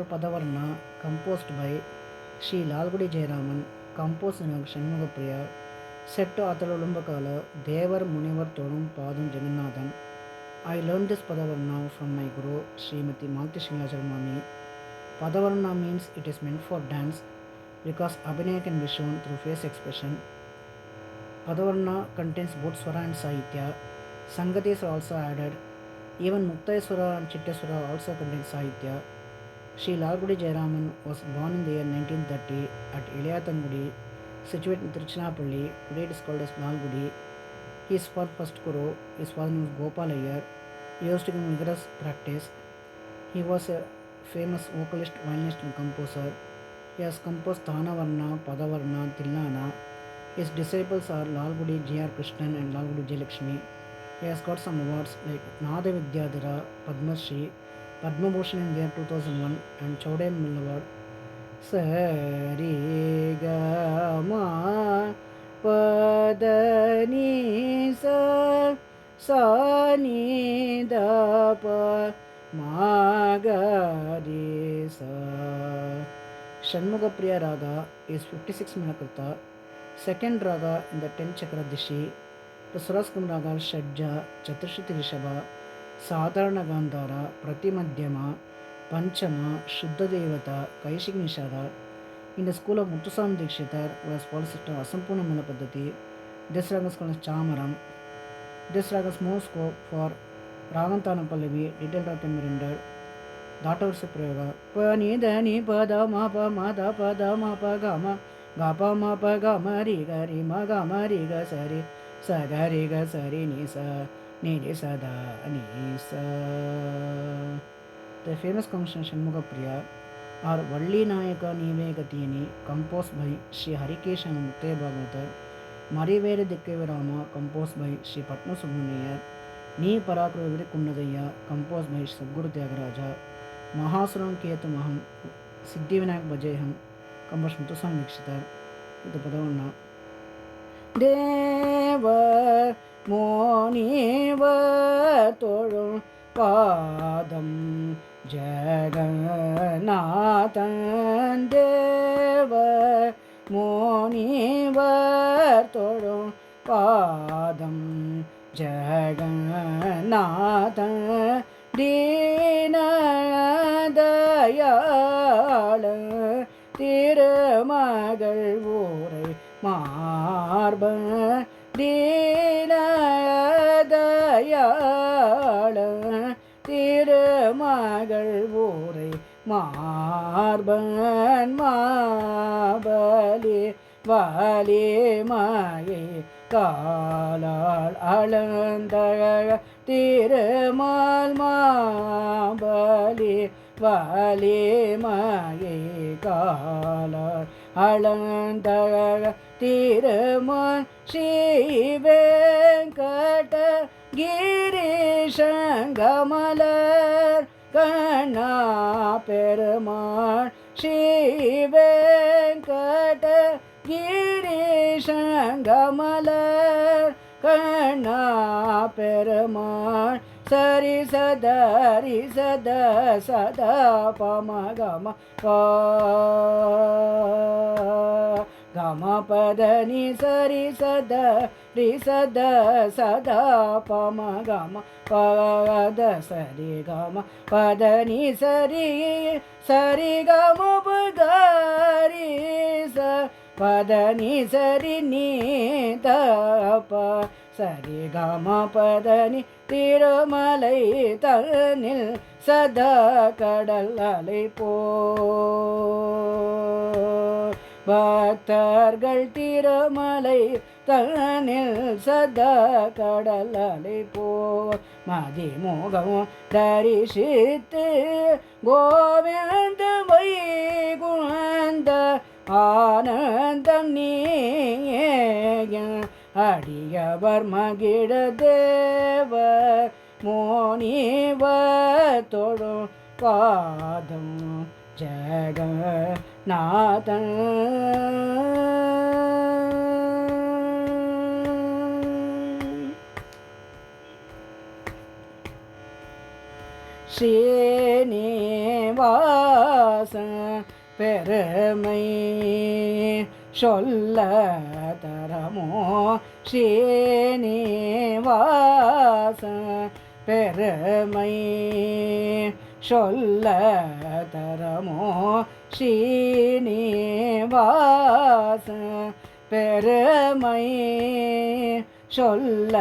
after Padavarna, composed by Sri Lalgudi Jayaraman, composed in Shanmugapriya, set to Athalulumbakala, Devar Munivar Todum Padam Jagannathan. I learned this Padavarna from my guru Srimati Malti Shingajar Mami. Padavarna means it is meant for dance because Abhinaya can be shown through face expression. Padavarna contains both Swara and Sahitya. Sangatis are also added. Even Muktayaswara and Chitteswara also contain Sahitya. Sri Lalgudi Jayaraman was born in the year 1930 at Iliyatangudi, situated in Tiruchinappalli. Today it is called as Lalgudi. His first guru, his father name was Gopal Iyer. He used to give vigorous practice. He was a famous vocalist, violinist and composer. He has composed Thanavarna, Padavarna, Tillana. His disciples are Lalgudi J.R. Krishnan and Lalgudi Jayalakshmi. He has got some awards like Nada Vidyadhara, Padma Shri, Padma Bhushan in the year 2001 and Chaudhary Mill Award. Sari ga ma pada ni sa sa ni da pa ma ga re sa. Shanmugapriya Raga is 56 Manakrita, second Raga in the 10 Chakra Dishi. The Suraskam Raga Shadja, Chaturshruti Rishabha, Sadharana Gandhara, Pratimadhyama, Panchama, Shuddha Devata, Kaishik Nishada. In the school of Muthuswami Dikshitar was followed system Asampurna Mula Paddhati. This raga is called as Chamaram. This raga has more scope for Ragantana Pallavi, detailed of can be rendered. Datavarsa Prayoga. Pa ni da ni pa da ma pa ma da pa da ma pa ga ma ga pa ma pa ga ma ri ga ri ma ga ma ri ga sa ri sa ga ri ga sa ri ni sa ni ri sa da ni sa. The famous composition Shanmugapriya are Valli Nayaka Nive Gatiyani, composed by Sri Harikesh and Muttaya Bhagavatar. Marivere Dikkaivarama, composed by Sri Patna Subramaniya. Nee Parakru Vivri Kunnadaya, composed by Sri Sadguru Tyagaraja. Mahasuram Ketu Maham, Siddhivinayak Bhajeham, composed by Muthuswami Dikshitar. The Padavarna. Deva Moniva Todum Padam Jagannathan. Deva Moniva Todum Padam Jagannathan. Deenadayala Tirumagal Urai Marba. Deenadayala Tirumagal Urai Marban Mabali Vali Maye Kalal Alandaga Tirumal Mabali Vali Maye Kalal Alandaga Tirumal Shri Venkata Girishangamalar Kanna Perumal. Shri Venkata Girishangamalar Kanna Perumal. Sari sada ri sada sada pa ma ga ma pa ga ma pa da ni sari sada ri sada sada pa ma ga ma pa da sari ga ma pa da ni sari sari ga ma pa ga ri sa pa da ni sari ni da pa sari ga ma pa da ni. Tirumalai Thanil Sada Kadal Alai Po. Bhaktargal Tirumalai Thanil Sada Kadal Alai Po. Madi Mogam Darishite Govinda Vaikuntha Anandam Niya Adiyavar Magida Deva Moniva Todum Padam Jagannathan. Srinivasa வாச பெருமை சொல்ல தரமோ ஸ்ரீனிவாச பெருமை சொல்ல தரமோ ஸ்ரீனிவாச பெருமை சொல்ல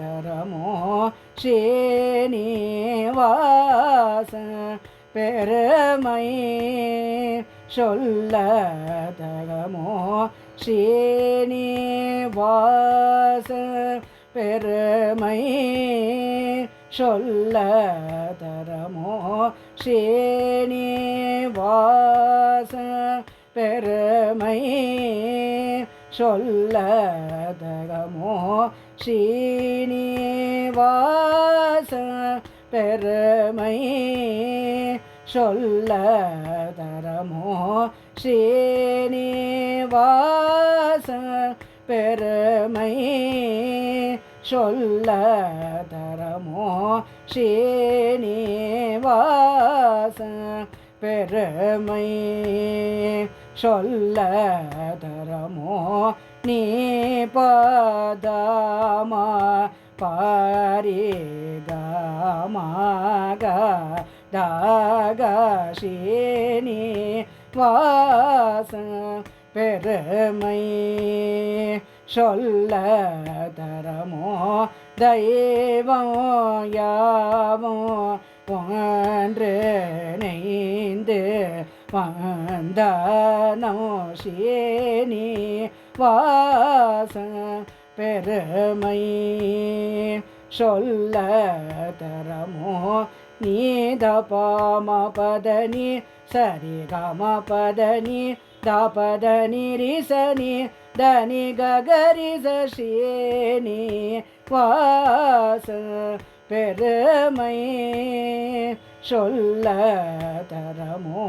தரமோ ஸ்ரீனிவாச பெருமை சொல்ல தரமோ ஸ்ரீனிவாச பெருமை சொல்ல தரமோ ஸ்ரீனிவாச பெருமை சொல்ல தரமோ ஸ்ரீனிவாச பெருமை சொல்ல தரமோ ஸ்ரீனிவாச பெருமை சொல்ல தரமோ ஸ்ரீனிவாச பெருமை சொல்ல தரமோ நீ பதமா பாரிகமாக தாக ஸ்ரீனிவாச பெருமை சொல்ல தரமோ தெய்வம் யாவும் ஒன்று நெய்ந்து வந்தனோ ஸ்ரீனிவாச பெருமை சொல்ல தரமோ நீத பாம பதனி சரி கம பதனி தாபதனி ரிசனி தனி ககரிச ஸ்ரீனிவாச பெருமை சொல்ல தரமோ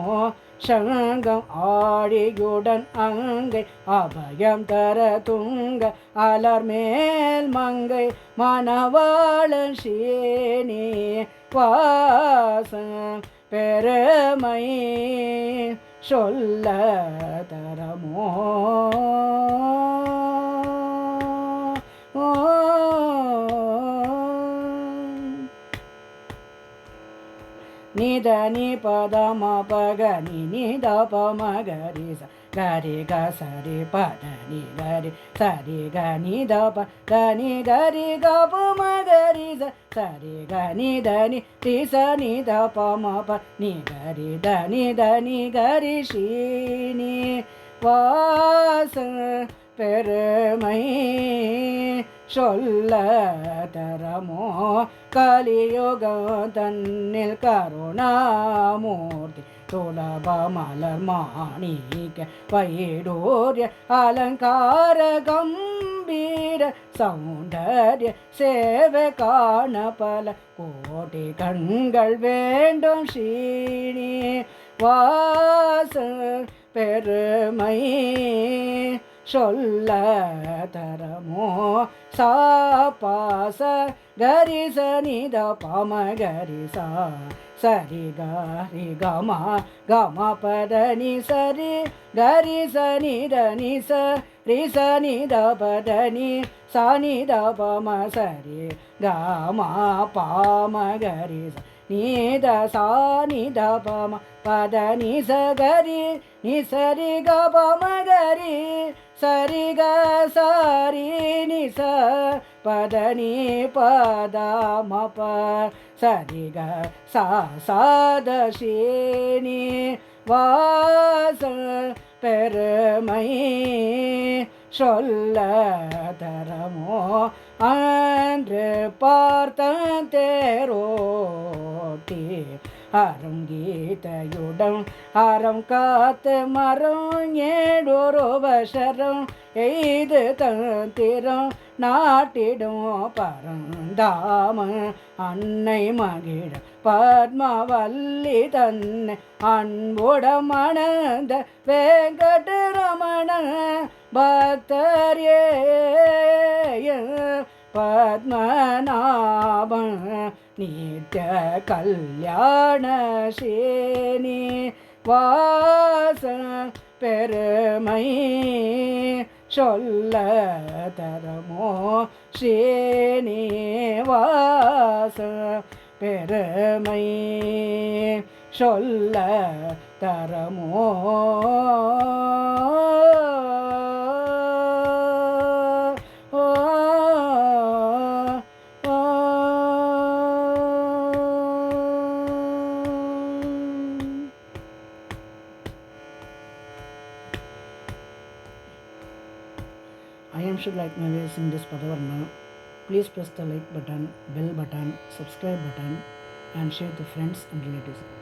சங்கம் ஆடியுடன் அங்கை அபயம் தர துங்க அலர்மேல் மங்கை மணவாளன் ஸ்ரீனிவாச பெருமை சொல்ல தரமோ நிதனி பதம பகனி நித பமகரி கரி க சரி பதனி கரி சரி க நித பதனி கரி க பமகரி சரி க நிதனி திச நித பம ப நி கரி தனி தனி கரி ஸ்ரீனிவாச பெருமை சொல்ல தரமோ கலியுகம் தன்னில் கருணாமூர்த்தி துலப மலர் மாணிக்க வைடூரிய அலங்கார கம்பீர சௌந்தர்ய சேவை காண பல கோடி கண்கள் வேண்டும் ஸ்ரீனிவாச பெருமை சொல்ல தரமோ சாபாச கரிச நித பம கரிசா சரி கரி கம கம பதனி சரி கரிச நித நிச ரிச நித பதனி சனித பம சரி கம பாம கரிச நீத சானித பம பத நிச கரி நிசரி க பம கரி சரி க சாரி நிச பத நீ பத ம ப சரி க சா சாத ஸ்ரீனிவாச பெருமை சொல்ல தரமோ அன்று பார்த்தேரோட்டி அறம் கீதையுடன் அறம் காத்து மரம் ஏடொரு வசரம் எய்து தந்திரம் நாட்டிடும் பரந்தாம அன்னை மகிழ பத்மவல்லி தன்னை அன்புட மணந்த வெங்கடரமண பக்தரே பத்மநாப நித்ய கல்யாண ஸ்ரீனி வாச பெருமை சொல்ல தரமோ ஸ்ரீனிவாச பெருமை சொல்ல தரமோ I am should like my ways in this Padavarna. Please press the like button, bell button, subscribe button and share to friends and relatives.